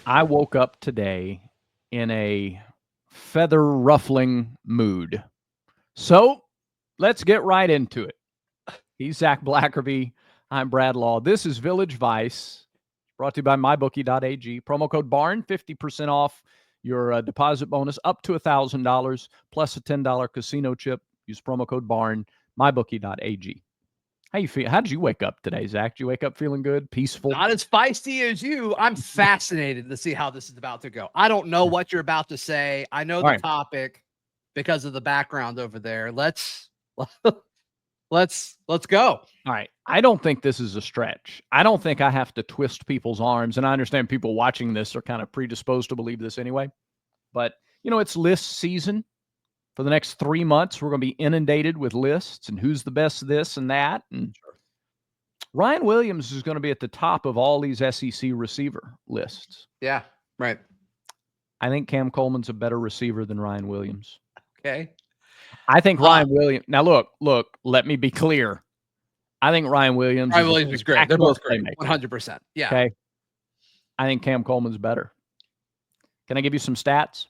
I woke up today in a feather-ruffling mood. So, let's get right into it. He's Zach Blackerby. I'm Brad Law. This is Village Vice, brought to you by mybookie.ag. Promo code BARN, 50% off your deposit bonus up to $1,000 plus a $10 casino chip. Use promo code BARN, mybookie.ag. How you feel? How did you wake up today, Zach? Did you wake up feeling good, peaceful? Not as feisty as you. I'm fascinated to see how this is about to go. I don't know what you're about to say. I know the topic because of the background over there. Let's go. All right. I don't think this is a stretch. I don't think I have to twist people's arms, and I understand people watching this are kind of predisposed to believe this anyway. But, you know, it's list season. For the next 3 months, we're going to be inundated with lists and who's the best this and that. And Ryan Williams is going to be at the top of all these SEC receiver lists. Yeah, right. I think Cam Coleman's a better receiver than Ryan Williams. Okay. I think Ryan Williams. Now, look, let me be clear. I think Ryan Williams is great. They're both great. 100%. Yeah. Okay. I think Cam Coleman's better. Can I give you some stats?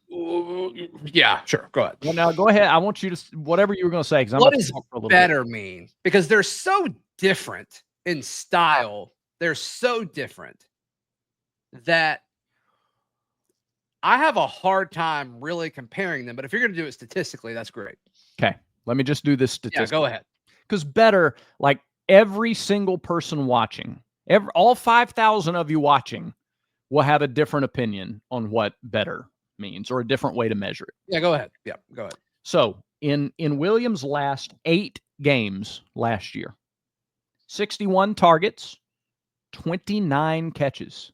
Yeah, sure. Go ahead. Well, now go ahead. I want you to, whatever you were going to say. What does better mean? Because they're so different in style. They're so different that I have a hard time really comparing them. But if you're going to do it statistically, that's great. Okay. Let me just do this statistically. Yeah, go ahead. Because better, like every single person watching, all 5,000 of you watching will have a different opinion on what better means or a different way to measure it. Yeah, go ahead. Yeah, go ahead. So in Williams' last 8 games last year, 61 targets, 29 catches.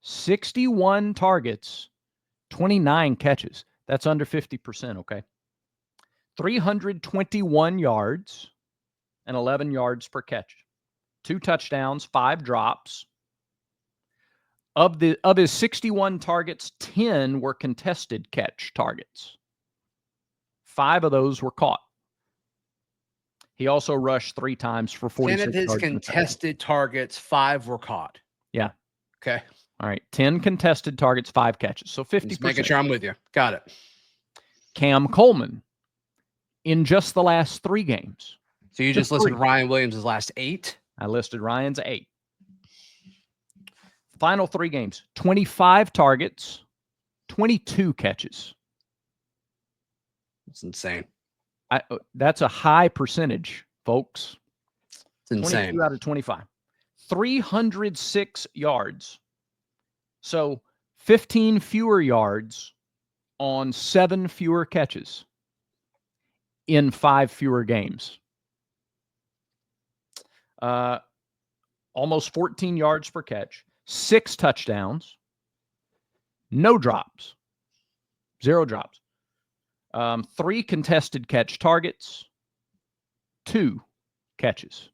61 targets, 29 catches. That's under 50%, okay? 321 yards and 11 yards per catch. 2 touchdowns, 5 drops. Of his 61 targets, 10 were contested catch targets. 5 of those were caught. He also rushed 3 times for 46 yards. 10 of his contested targets, 5 were caught. Yeah. Okay. All right. 10 contested targets, 5 catches. So 50%. Just making sure I'm with you. Got it. Cam Coleman in just the last 3 games. So you just listed Ryan Williams' last 8? I listed Ryan's 8. Final 3 games, 25 targets, 22 catches. It's insane. That's a high percentage, folks. It's insane. 22 out of 25. 306 yards. So 15 fewer yards on 7 fewer catches in 5 fewer games. Almost 14 yards per catch. 6 touchdowns, no drops, 0 drops, 3 contested catch targets, 2 catches,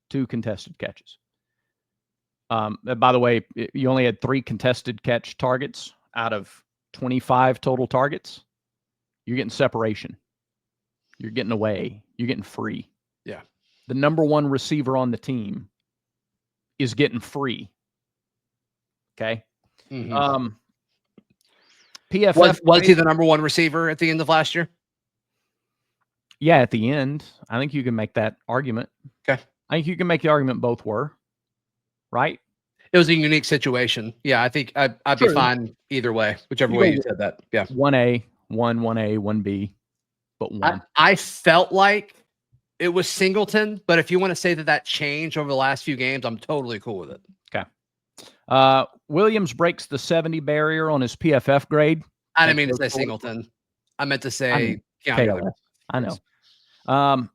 2 contested catches. By the way, you only had 3 contested catch targets out of 25 total targets. You're getting separation. You're getting away. You're getting free. Yeah. The number 1 receiver on the team is getting free. Okay. Mm-hmm. PFF was he the number 1 receiver at the end of last year? Yeah, at the end. I think you can make that argument. Okay. I think you can make the argument both were. Right? It was a unique situation. Yeah, I think I'd be fine either way, whichever way you said that. Yeah. 1A, 1A, 1B, but 1. I felt like it was Singleton, but if you want to say that changed over the last few games, I'm totally cool with it. Okay. Williams breaks the 70 barrier on his PFF grade. I didn't mean to say Singleton. I meant to say KLS. I know.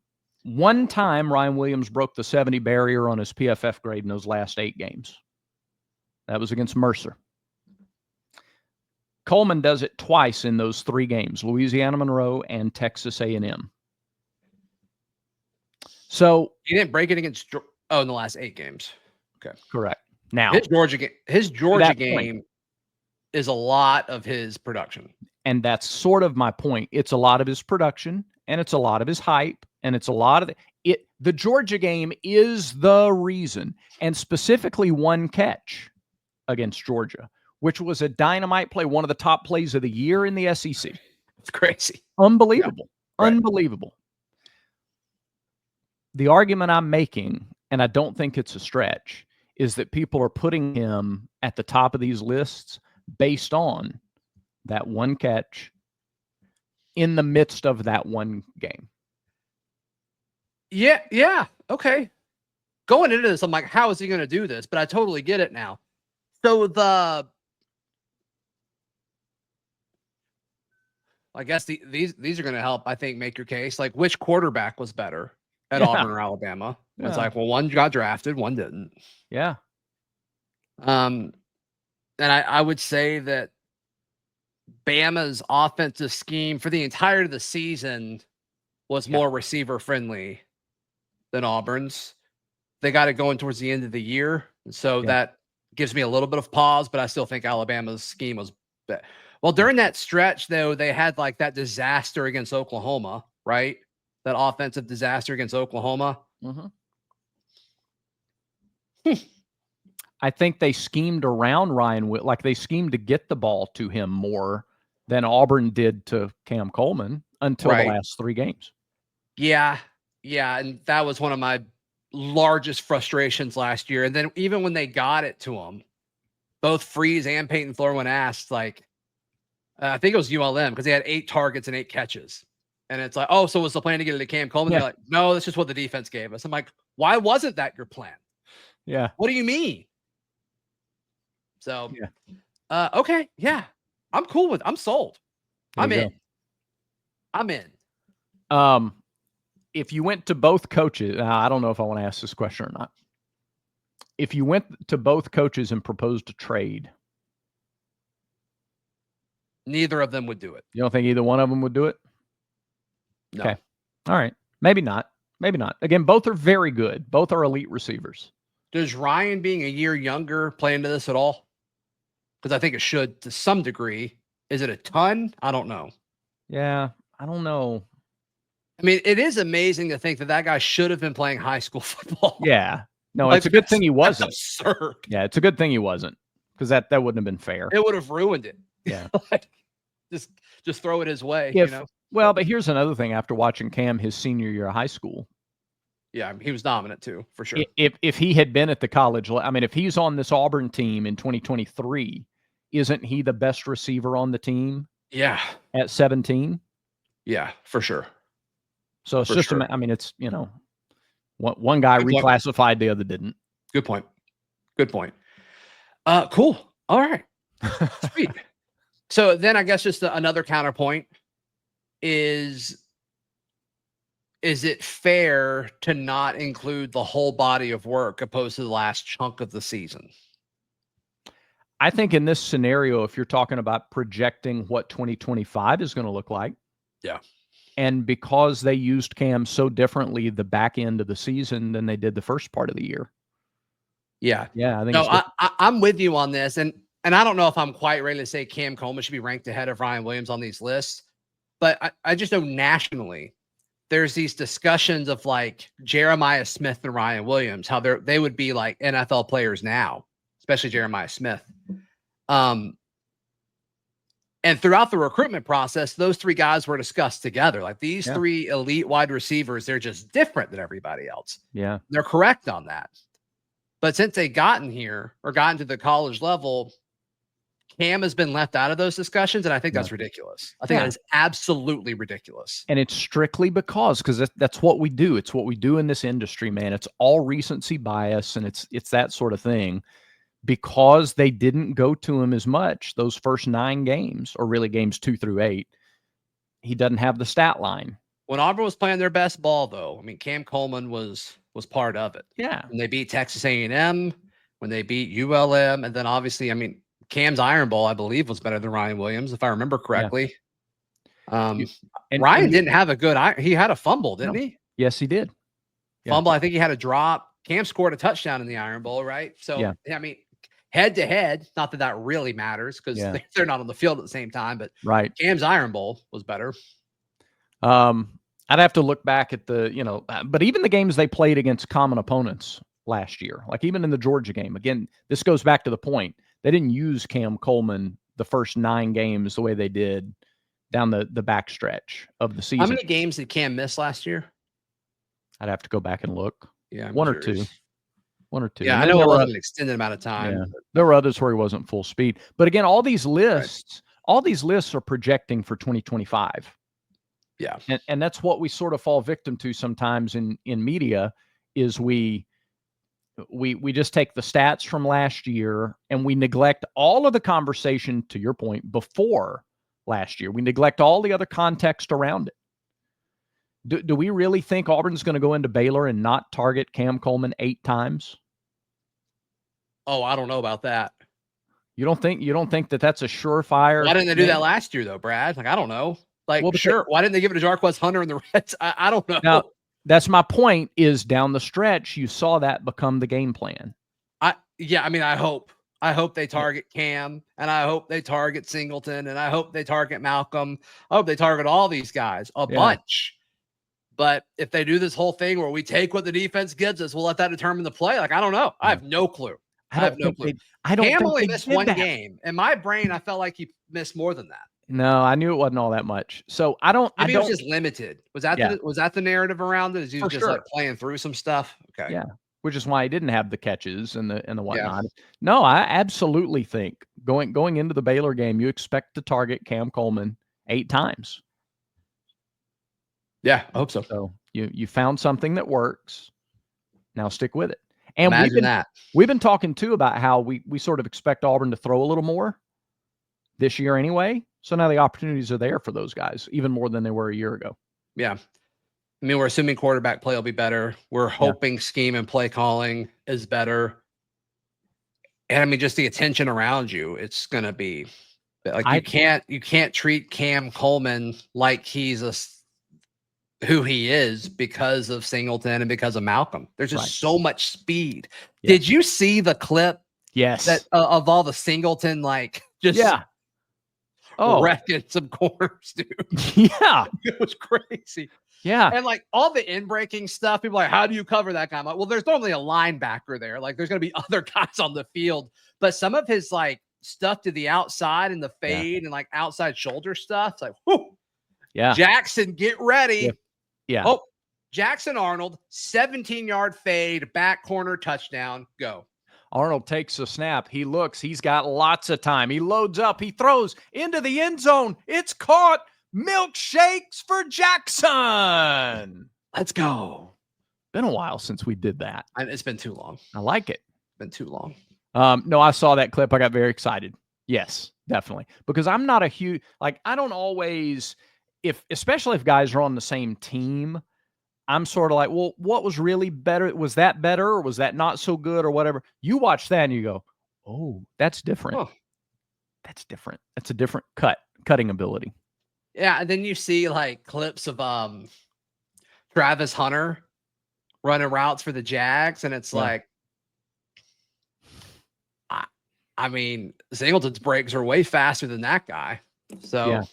One time Ryan Williams broke the 70 barrier on his PFF grade in those last 8 games. That was against Mercer. Coleman does it twice in those 3 games, Louisiana Monroe and Texas A&M. So he didn't break it against in the last 8 games. Okay. Correct. Now his Georgia game is a lot of his production. And that's sort of my point. It's a lot of his production and it's a lot of his hype and it's a lot of it. The Georgia game is the reason, and specifically 1 catch against Georgia, which was a dynamite play, one of the top plays of the year in the SEC. It's crazy. Unbelievable. Yeah. Right. Unbelievable. The argument I'm making, and I don't think it's a stretch, is that people are putting him at the top of these lists based on that one catch in the midst of that one game. Yeah. Okay. Going into this, I'm like, how is he going to do this? But I totally get it now. So I guess these are going to help, I think, make your case. Like, which quarterback was better at Auburn or Alabama? It's like, well, one got drafted, one didn't. Yeah. And I would say that Bama's offensive scheme for the entirety of the season was more receiver friendly than Auburn's. They got it going towards the end of the year. So that gives me a little bit of pause, but I still think Alabama's scheme was better. Well, during that stretch, though, they had like that disaster against Oklahoma, right? That offensive disaster against Oklahoma. Mm-hmm. I think they schemed around Ryan, like they schemed to get the ball to him more than Auburn did to Cam Coleman until the last 3 games. Yeah. And that was one of my largest frustrations last year. And then even when they got it to him, both Freeze and Payton Thorne, when asked, like, I think it was ULM, because they had 8 targets and 8 catches. And it's like, oh, so was the plan to get it to Cam Coleman? They're like, no, that's just what the defense gave us. I'm like, why wasn't that your plan? Yeah. What do you mean? So, okay. Yeah. I'm cool with, I'm sold. I'm in. If you went to both coaches, I don't know if I want to ask this question or not. If you went to both coaches and proposed a trade, neither of them would do it. You don't think either one of them would do it? No. Okay. All right. Maybe not. Again, both are very good. Both are elite receivers. Does Ryan being a year younger play into this at all? Because I think it should to some degree. Is it a ton? I don't know. Yeah, I don't know. I mean, it is amazing to think that guy should have been playing high school football. Yeah. No, like, it's a good thing he wasn't. That's absurd. Yeah, it's a good thing he wasn't, because that wouldn't have been fair. It would have ruined it. Yeah. Like, just throw it his way. Well, but here's another thing. After watching Cam his senior year of high school, yeah, he was dominant too, for sure. If he had been at the college, I mean, if he's on this Auburn team in 2023, isn't he the best receiver on the team? Yeah. At 17? Yeah, for sure. So it's just, I mean, it's, one guy reclassified, the other didn't. Good point. Cool. All right. Sweet. So then I guess just another counterpoint is it fair to not include the whole body of work opposed to the last chunk of the season? I think in this scenario, if you're talking about projecting what 2025 is going to look like. Yeah. And because they used Cam so differently the back end of the season than they did the first part of the year. Yeah. Yeah. I think I'm with you on this. And I don't know if I'm quite ready to say Cam Coleman should be ranked ahead of Ryan Williams on these lists, but I just know nationally there's these discussions of like Jeremiah Smith and Ryan Williams, how they would be like NFL players now, especially Jeremiah Smith. And throughout the recruitment process, those 3 guys were discussed together. Like these 3 elite wide receivers, they're just different than everybody else. Yeah. They're correct on that. But since they gotten here or gotten to the college level, Cam has been left out of those discussions. And I think that's ridiculous. I think that is absolutely ridiculous. And it's strictly because that's what we do. It's what we do in this industry, man. It's all recency bias. And it's that sort of thing. Because they didn't go to him as much those first 9 games, or really games 2 through 8, he doesn't have the stat line. When Auburn was playing their best ball, though, I mean, Cam Coleman was part of it. Yeah. When they beat Texas A&M, when they beat ULM, and then obviously, I mean, Cam's Iron Bowl, I believe, was better than Ryan Williams, if I remember correctly. Yeah. Ryan didn't have a good – he had a fumble, didn't he? Yes, he did. Fumble. I think he had a drop. Cam scored a touchdown in the Iron Bowl, right? So, I mean – head to head, not that really matters because they're not on the field at the same time, but Cam's Iron Bowl was better. I'd have to look back at but even the games they played against common opponents last year, like even in the Georgia game, again, this goes back to the point. They didn't use Cam Coleman the first 9 games the way they did down the backstretch of the season. How many games did Cam miss last year? I'd have to go back and look. Yeah, I'm one or curious. two. One or two. Yeah, And I then know there it were wasn't an extended amount of time. Yeah, there were others where he wasn't full speed. But again, all these lists are projecting for 2025. Yeah. And that's what we sort of fall victim to sometimes in media is we just take the stats from last year and we neglect all of the conversation, to your point, before last year. We neglect all the other context around it. Do we really think Auburn's going to go into Baylor and not target Cam Coleman 8 times? Oh, I don't know about that. You don't think that that's a surefire? Why didn't they do that last year though, Brad? Like, I don't know. Like, Well, sure. Why didn't they give it to Jarquez Hunter and the Reds? I don't know. Now, that's my point, is down the stretch, you saw that become the game plan. I mean, I hope they target Cam, and I hope they target Singleton, and I hope they target Malcolm. I hope they target all these guys a bunch. But if they do this whole thing where we take what the defense gives us, we'll let that determine the play. Like, I don't know. I have no clue. I have no clue. Cam only missed 1 game. In my brain, I felt like he missed more than that. No, I knew it wasn't all that much. So I don't. Maybe it was just limited. Was that the narrative around it? Is he just like playing through some stuff? Okay. Yeah. Which is why he didn't have the catches and the whatnot. Yeah. No, I absolutely think going into the Baylor game, you expect to target Cam Coleman 8 times. Yeah, I hope so. So you found something that works. Now stick with it. And we've been talking too about how we sort of expect Auburn to throw a little more this year anyway. So now the opportunities are there for those guys, even more than they were a year ago. Yeah. I mean, we're assuming quarterback play will be better. We're hoping scheme and play calling is better. And I mean, just the attention around you, it's going to be like, you can't treat Cam Coleman like he's who he is because of Singleton and because of Malcolm. There's just so much speed. Yeah. Did you see the clip? Yes. That of all the Singleton, like just wrecking some corners, dude. Yeah. It was crazy. Yeah. And like all the in-breaking stuff, people are like, how do you cover that guy? I'm like, well, there's normally a linebacker there. Like there's going to be other guys on the field. But some of his like stuff to the outside and the fade and like outside shoulder stuff, it's like, whoo. Yeah. Jackson, get ready. Yeah. Oh, Jackson Arnold, 17-yard fade, back corner, touchdown, go. Arnold takes a snap. He looks. He's got lots of time. He loads up. He throws into the end zone. It's caught. Milkshakes for Jackson. Let's go. Been a while since we did that. It's been too long. I like it. It's been too long. No, I saw that clip. I got very excited. Yes, definitely. Because I'm not a huge, like, I don't always, especially if guys are on the same team, I'm sort of like, well, what was really better? Was that better or was that not so good or whatever? You watch that and you go, oh, that's different. Oh. That's different. That's a different cutting ability. Yeah, and then you see like clips of Travis Hunter running routes for the Jags, and it's like, I mean, Singleton's breaks are way faster than that guy. So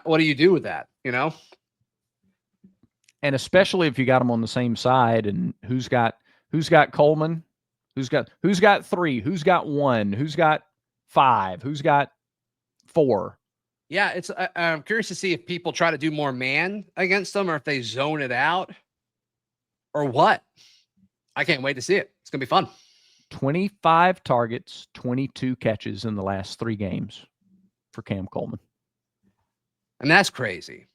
what do you do with that? You know? And especially if you got them on the same side, and who's got Coleman, who's got 3, who's got 1, who's got 5, who's got 4. Yeah, I'm curious to see if people try to do more man against them or if they zone it out or what. I can't wait to see it. It's going to be fun. 25 targets, 22 catches in the last 3 games for Cam Coleman. And that's crazy.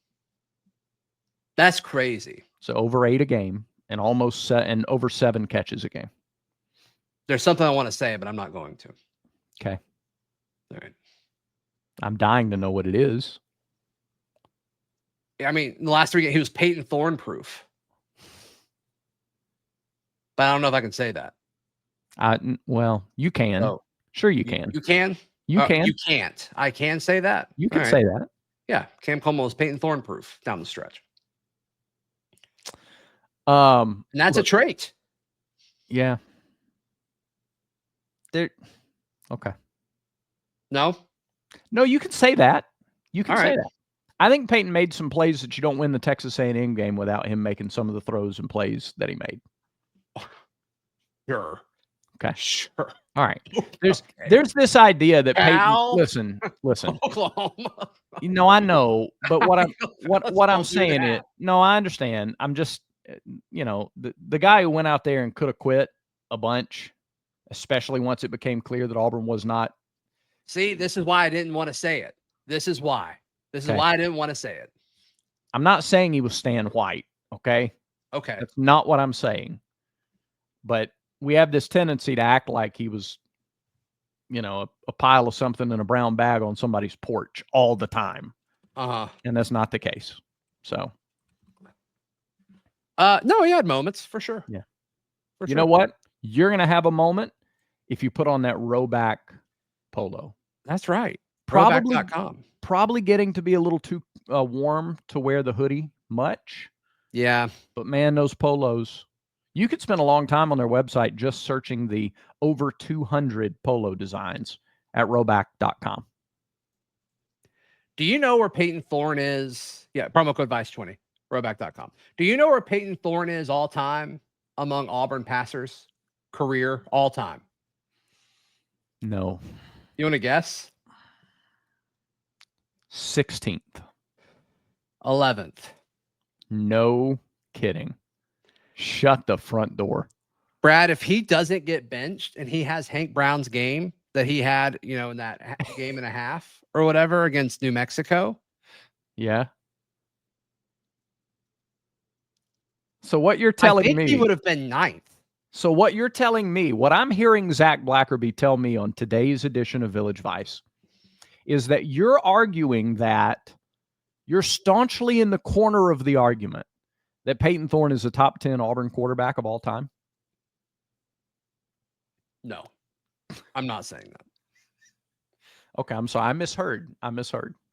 That's crazy. So over 8 a game and over 7 catches a game. There's something I want to say, but I'm not going to. Okay. All right. I'm dying to know what it is. I mean, in the last 3 games, he was Payton Thorne proof. But I don't know if I can say that. Well, you can. Oh, sure, you can. You can? You can. You can't. I can say that. You can say that. Yeah. Cam Coleman was Payton Thorne proof down the stretch. And that's a trait. Yeah. Okay. No, you can say that. You can say that. I think Payton made some plays that you don't win the Texas A&M game without him making some of the throws and plays that he made. Sure. Okay. Sure. All right. There's this idea that Cal? Payton. Listen. Oklahoma. I know, but what I'm Don't do saying is, that. no, I understand. I'm just, the guy who went out there and could have quit a bunch, especially once it became clear that Auburn was not. See, this is why I didn't want to say it. This is why I didn't want to say it. I'm not saying he was Stan White. Okay. Okay. That's not what I'm saying. But we have this tendency to act like he was, a pile of something in a brown bag on somebody's porch all the time. And that's not the case. So. No, he had moments for sure. Yeah. For you know what? You're going to have a moment if you put on that Rowback polo. That's right. Probably getting to be a little too warm to wear the hoodie much. Yeah. But man, those polos, you could spend a long time on their website just searching the over 200 polo designs at rowback.com. Do you know where Payton Thorne is? Yeah, promo code Vice20, rowback.com. Do you know where Payton Thorne is all time among Auburn passers? Career, all time? No. You want to guess? 16th. 11th. No kidding. Shut the front door. Brad, if he doesn't get benched and he has Hank Brown's game that he had, in that game and a half or whatever against New Mexico. Yeah. So what you're telling me, he would have been 9th. So what you're telling me, what I'm hearing Zach Blackerby tell me on today's edition of Village Vice is that you're arguing that you're staunchly in the corner of the argument that Payton Thorne is a top 10 Auburn quarterback of all time. No, I'm not saying that. Okay, I'm sorry. I misheard.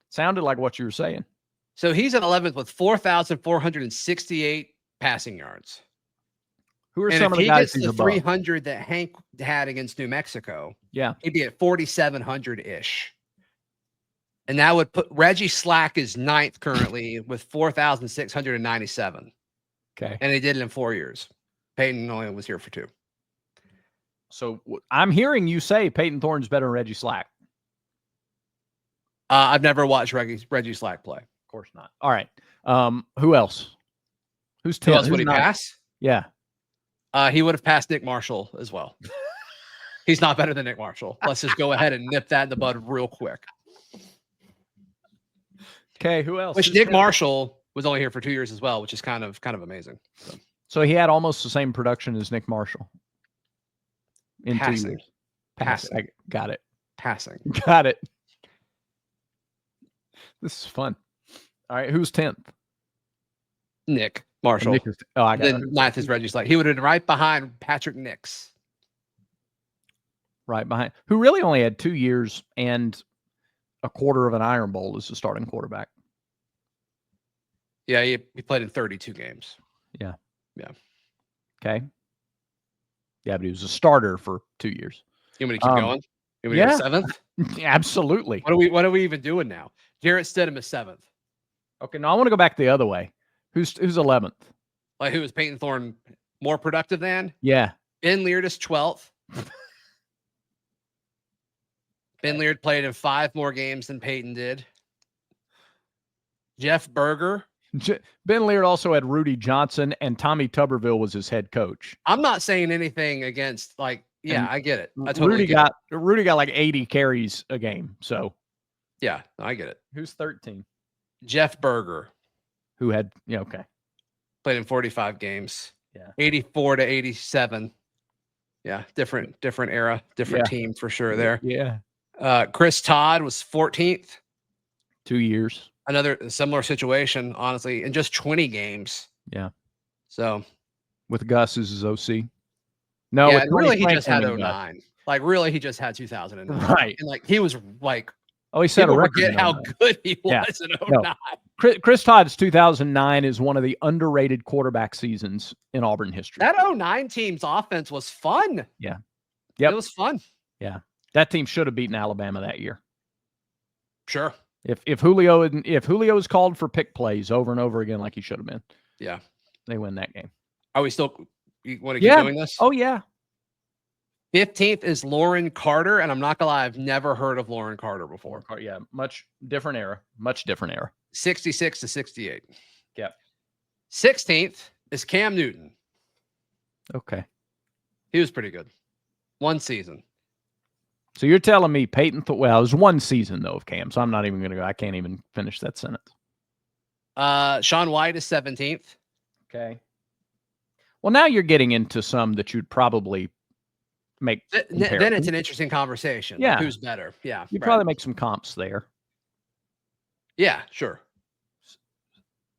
Sounded like what you were saying. So he's at 11th with 4,468 passing yards. Who are some of the guys? If he gets the 300 that Hank had against New Mexico, yeah, he'd be at 4,700-ish. And that would put Reggie Slack is 9th currently with 4,697. Okay. And he did it in 4 years. Payton only was here for 2. So I'm hearing you say Payton Thorne's better than Reggie Slack. I've never watched Reggie Slack play. Of course not. All right. Who else? Who's 10? Who else would he pass? Yeah. He would have passed Nick Marshall as well. He's not better than Nick Marshall. Let's just go ahead and nip that in the bud real quick. Okay, who else? Which Nick Marshall was only here for 2 years as well, which is kind of amazing. So he had almost the same production as Nick Marshall in 2 years. Passing. I got it. Passing. Got it. This is fun. All right, who's 10th? Nick Marshall. I got it. 9th is Reggie Slack. He would have been right behind Patrick Nix. Right behind. Who really only had 2 years and a quarter of an Iron Bowl as the starting quarterback. Yeah, he played in 32 games. Yeah. Yeah. Okay. Yeah, but he was a starter for 2 years. You want me to keep going? You want me to go 7th? Absolutely. What are we even doing now? Jarrett Stidham is 7th. Okay, now I want to go back the other way. Who's 11th? Like, who is Payton Thorne more productive than? Yeah. Ben Leard is 12th. Ben Leard played in 5 more games than Payton did. Jeff Berger. Ben Leard also had Rudy Johnson, and Tommy Tuberville was his head coach. I'm not saying anything against, I get it. I totally get it. Rudy got like 80 carries a game. So, yeah, I get it. Who's 13? Jeff Berger. Who had, okay. Played in 45 games. Yeah. 84 to 87. Yeah, different era, different team for sure there. Yeah. Chris Todd was 14th. 2 years. Another similar situation, honestly, in just 20 games. Yeah. So. With Gus as his OC. No, yeah, really, he just had 09. Like, really, he just had 2009. Right. And, he was like, he set a record. Forget how good he was in 09. No. Chris Todd's 2009 is one of the underrated quarterback seasons in Auburn history. That 09 team's offense was fun. Yeah. Yep. It was fun. Yeah. That team should have beaten Alabama that year. Sure. If Julio is called for pick plays over and over again like he should have been. Yeah. They win that game. Are we still you want to keep doing this? Oh yeah. 15th is Lauren Carter, and I'm not gonna lie, I've never heard of Lauren Carter before. Yeah, much different era. Much different era. 66 to 68. Yep. 16th is Cam Newton. Okay. He was pretty good. One season. So you're telling me Payton Thorne, well, it was one season, though, of Cam, so I'm not even going to go. I can't even finish that sentence. Sean White is 17th. Okay. Well, now you're getting into some that you'd probably make. Then it's an interesting conversation. Yeah. Like who's better? Yeah. You'd probably make some comps there. Yeah, sure.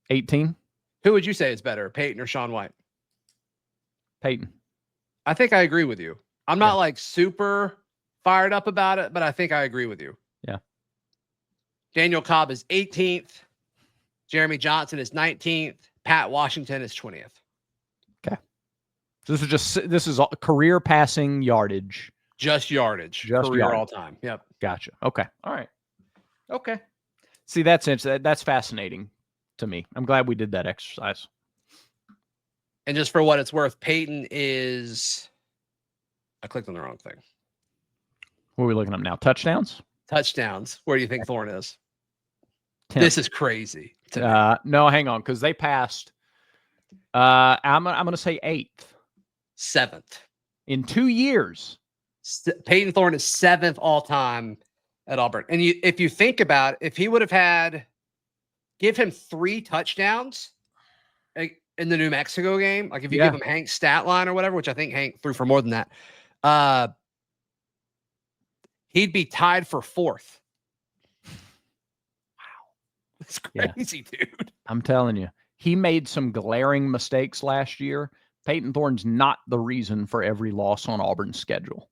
18? Who would you say is better, Payton or Sean White? Payton. I think I agree with you. I'm not like super fired up about it, but I think I agree with you. Yeah. Daniel Cobb is 18th. Jeremy Johnson is 19th. Pat Washington is 20th. Okay. So this is career passing yardage. Just yardage. Just career yardage. all time. Yep. Gotcha. Okay. All right. Okay. See, that's fascinating to me. I'm glad we did that exercise. And just for what it's worth, Payton is. I clicked on the wrong thing. What are we looking up now? Touchdowns? Touchdowns. Where do you think Thorne is? 10th. This is crazy. No, hang on, because they passed. I'm going to say 8th. 7th. In 2 years. Payton Thorne is 7th all time at Auburn. And if you think about it, if he would have give him 3 touchdowns in the New Mexico game, like if you give him Hank's stat line or whatever, which I think Hank threw for more than that, he'd be tied for 4th. Wow. That's crazy, dude. I'm telling you, he made some glaring mistakes last year. Payton Thorne's not the reason for every loss on Auburn's schedule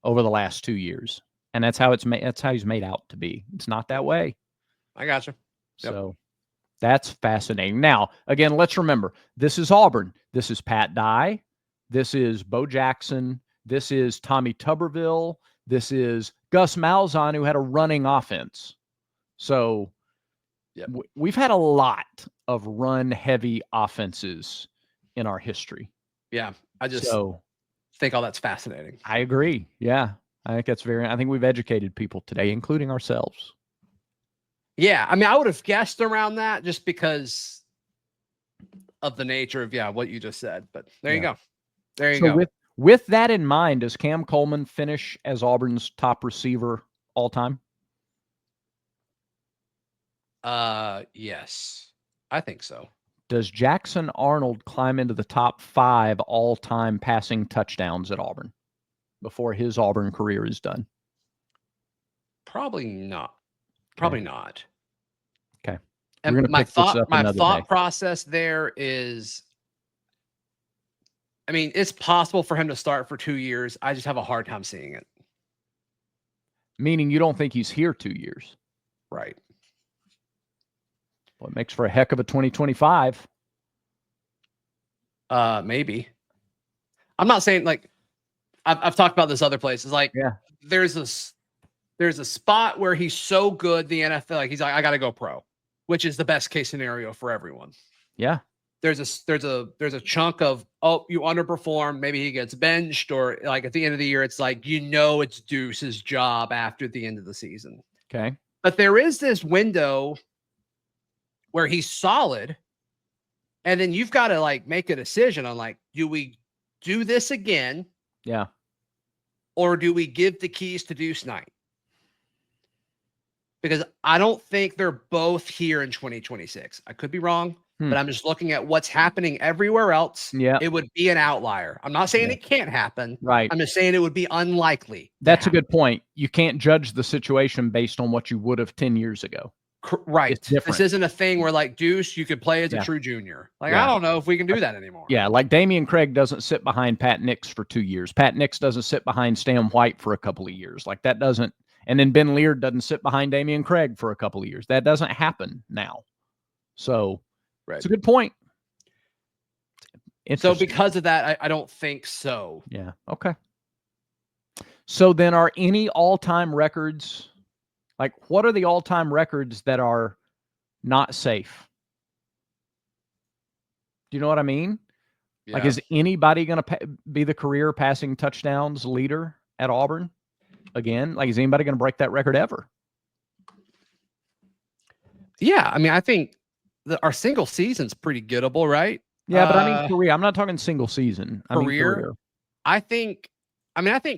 over the last 2 years. And that's how that's how he's made out to be. It's not that way. I got you. Yep. So that's fascinating. Now, again, let's remember, this is Auburn. This is Pat Dye. This is Bo Jackson. This is Tommy Tuberville. This is Gus Malzahn, who had a running offense. So we've had a lot of run-heavy offenses in our history. Yeah, I just think all that's fascinating. I agree. Yeah, I think we've educated people today, including ourselves. Yeah, I mean, I would have guessed around that just because of the nature of what you just said. But there you go. There you go. With that in mind, does Cam Coleman finish as Auburn's top receiver all time? Yes, I think so. Does Jackson Arnold climb into the top 5 all-time passing touchdowns at Auburn before his Auburn career is done? Probably not. Probably not. Okay. And my thought process there is, I mean, it's possible for him to start for 2 years. I just have a hard time seeing it. Meaning you don't think he's here 2 years? Right. Well, it makes for a heck of a 2025. Maybe. I'm not saying like I've talked about this other places. Like there's a spot where he's so good, the NFL, like he's like, I gotta go pro, which is the best case scenario for everyone. Yeah. There's a chunk of, you underperform, maybe he gets benched, or like at the end of the year, it's like, it's Deuce's job after the end of the season. Okay. But there is this window where he's solid, and then you've got to like make a decision on like, do we do this again? Yeah. Or do we give the keys to Deuce Knight? Because I don't think they're both here in 2026. I could be wrong, but I'm just looking at what's happening everywhere else. Yeah. It would be an outlier. I'm not saying it can't happen. Right. I'm just saying it would be unlikely. That's a good point. You can't judge the situation based on what you would have 10 years ago. Right. This isn't a thing where like Deuce, you could play as a true junior. Like, I don't know if we can do that anymore. Yeah. Like Damian Craig doesn't sit behind Pat Nix for 2 years. Pat Nix doesn't sit behind Stan White for a couple of years. Like that doesn't, and then Ben Leard doesn't sit behind Damian Craig for a couple of years. That doesn't happen now. So it's a good point. So because of that, I don't think so. Yeah. Okay. So then are any all-time records, like what are the all-time records that are not safe? Do you know what I mean? Like, is anybody going to be the career passing touchdowns leader at Auburn again? Like, is anybody going to break that record ever? Yeah, I mean, I think our single season's pretty gettable, right? Yeah, but I mean career. I'm not talking single season. I mean career. I think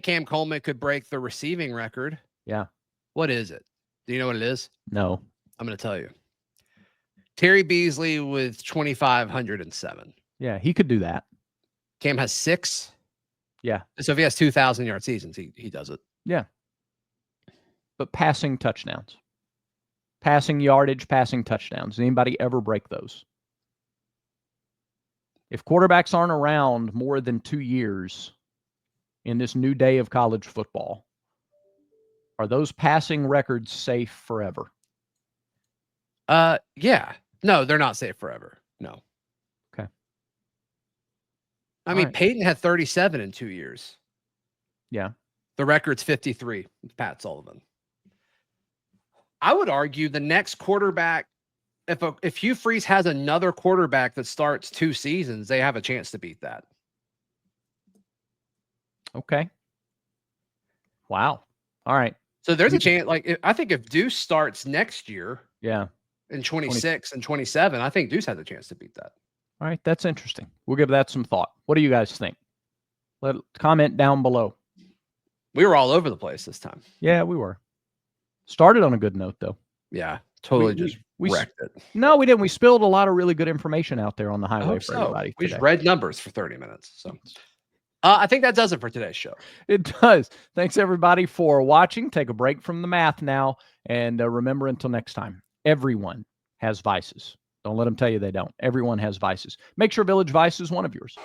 Cam Coleman could break the receiving record. Yeah. What is it? Do you know what it is? No. I'm going to tell you. Terry Beasley with 2,507. Yeah, he could do that. Cam has 6. Yeah. So if he has 2,000-yard seasons, he does it. Yeah. But passing touchdowns. Passing yardage, passing touchdowns. Does anybody ever break those? If quarterbacks aren't around more than 2 years in this new day of college football, are those passing records safe forever? Yeah. No, they're not safe forever. No. Okay. I mean, Payton had 37 in 2 years. Yeah. The record's 53. Pat Sullivan. I would argue the next quarterback, if Hugh Freeze has another quarterback that starts 2 seasons, they have a chance to beat that. Okay. Wow. All right. So there's a chance. Like, I think if Deuce starts next year, yeah, in 26 and 27, I think Deuce has a chance to beat that. All right, that's interesting. We'll give that some thought. What do you guys think? Comment down below. We were all over the place this time. Yeah, we were. Started on a good note, though. Yeah, totally we wrecked it. No, we didn't. We spilled a lot of really good information out there on the highway for everybody. We just read numbers for 30 minutes. So I think that does it for today's show. It does. Thanks, everybody, for watching. Take a break from the math now. And remember, until next time, everyone has vices. Don't let them tell you they don't. Everyone has vices. Make sure Village Vice is one of yours.